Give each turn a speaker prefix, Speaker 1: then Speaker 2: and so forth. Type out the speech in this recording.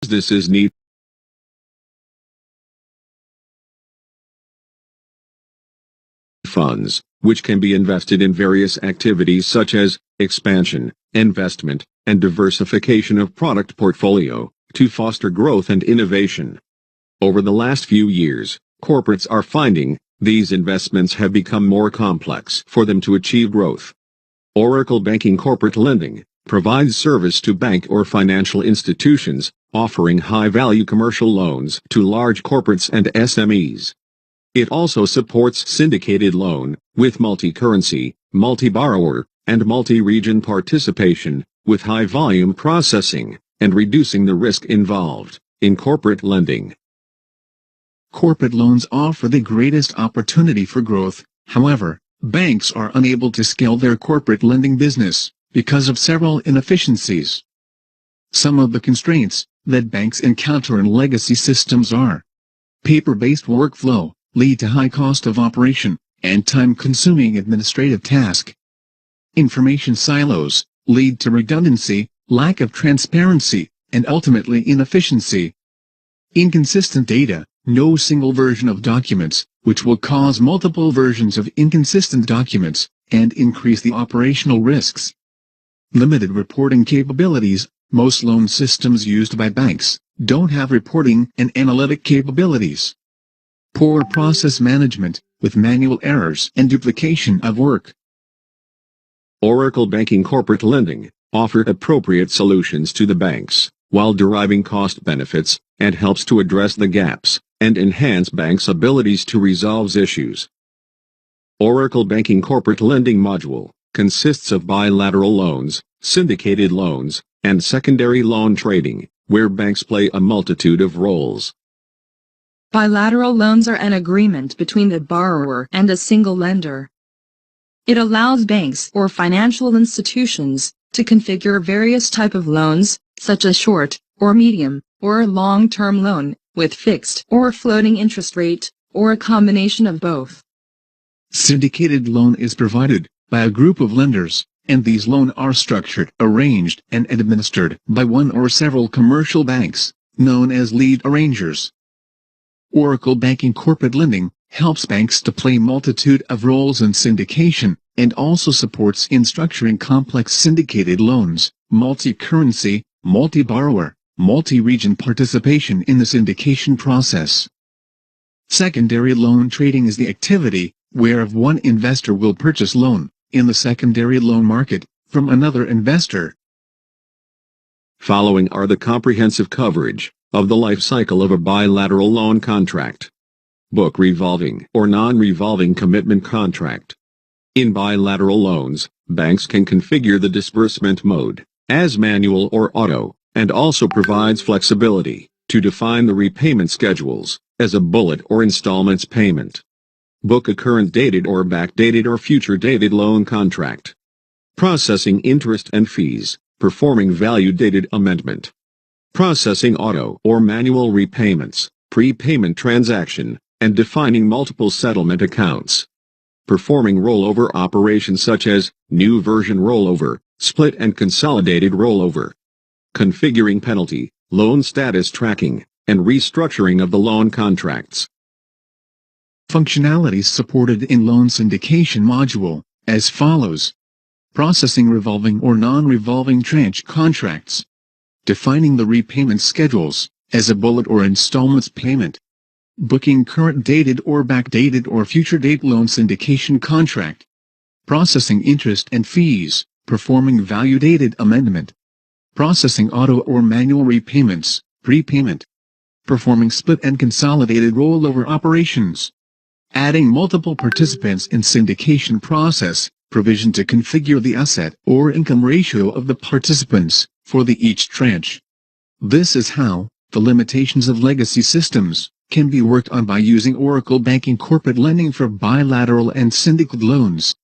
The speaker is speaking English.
Speaker 1: This is neat. Funds, which can be invested in various activities such as expansion, investment, and diversification of product portfolio, to foster growth and innovation. Over the last few years, corporates are finding these investments have become more complex for them to achieve growth. Oracle Banking Corporate Lending provides service to bank or financial institutions, offering high-value commercial loans to large corporates and SMEs. It also supports syndicated loan, with multi-currency, multi-borrower, and multi-region participation, with high-volume processing, and reducing the risk involved in corporate lending.
Speaker 2: Corporate loans offer the greatest opportunity for growth. However, banks are unable to scale their corporate lending business because of several inefficiencies. Some of the constraints that banks encounter in legacy systems are paper-based workflow, lead to high cost of operation, and time-consuming administrative task. Information silos lead to redundancy, lack of transparency, and ultimately inefficiency. Inconsistent data, no single version of documents, which will cause multiple versions of inconsistent documents, and increase the operational risks. Limited reporting capabilities, most loan systems used by banks don't have reporting and analytic capabilities. Poor process management, with manual errors and duplication of work.
Speaker 1: Oracle Banking Corporate Lending offers appropriate solutions to the banks, while deriving cost benefits, and helps to address the gaps and enhance banks' abilities to resolve issues. Oracle Banking Corporate Lending module consists of bilateral loans, syndicated loans, and secondary loan trading, where banks play a multitude of roles.
Speaker 3: Bilateral loans are an agreement between the borrower and a single lender. It allows banks or financial institutions to configure various types of loans, such as short, or medium, or long-term loan, with fixed or floating interest rate, or a combination of both.
Speaker 2: Syndicated loan is provided by a group of lenders, and these loans are structured, arranged, and administered by one or several commercial banks, known as lead arrangers. Oracle Banking Corporate Lending helps banks to play multitude of roles in syndication, and also supports in structuring complex syndicated loans, multi-currency, multi-borrower, multi-region participation in the syndication process. Secondary loan trading is the activity where one investor will purchase loan in the secondary loan market from another investor.
Speaker 1: Following are the comprehensive coverage of the life cycle of a bilateral loan contract. Book revolving or non-revolving commitment contract. In bilateral loans, banks can configure the disbursement mode as manual or auto, and also provides flexibility to define the repayment schedules as a bullet or installments payment. Book a current dated or backdated or future dated loan contract. Processing interest and fees, performing value dated amendment. Processing auto or manual repayments, prepayment transaction, and defining multiple settlement accounts. Performing rollover operations such as new version rollover, split and consolidated rollover. Configuring penalty, loan status tracking, and restructuring of the loan contracts.
Speaker 2: Functionalities supported in loan syndication module, as follows. Processing revolving or non-revolving tranche contracts. Defining the repayment schedules, as a bullet or installments payment. Booking current dated or backdated or future date loan syndication contract. Processing interest and fees, performing value dated amendment. Processing auto or manual repayments, prepayment. Performing split and consolidated rollover operations. Adding multiple participants in syndication process, provision to configure the asset or income ratio of the participants for each tranche. This is how the limitations of legacy systems can be worked on by using Oracle Banking Corporate Lending for bilateral and syndicate loans.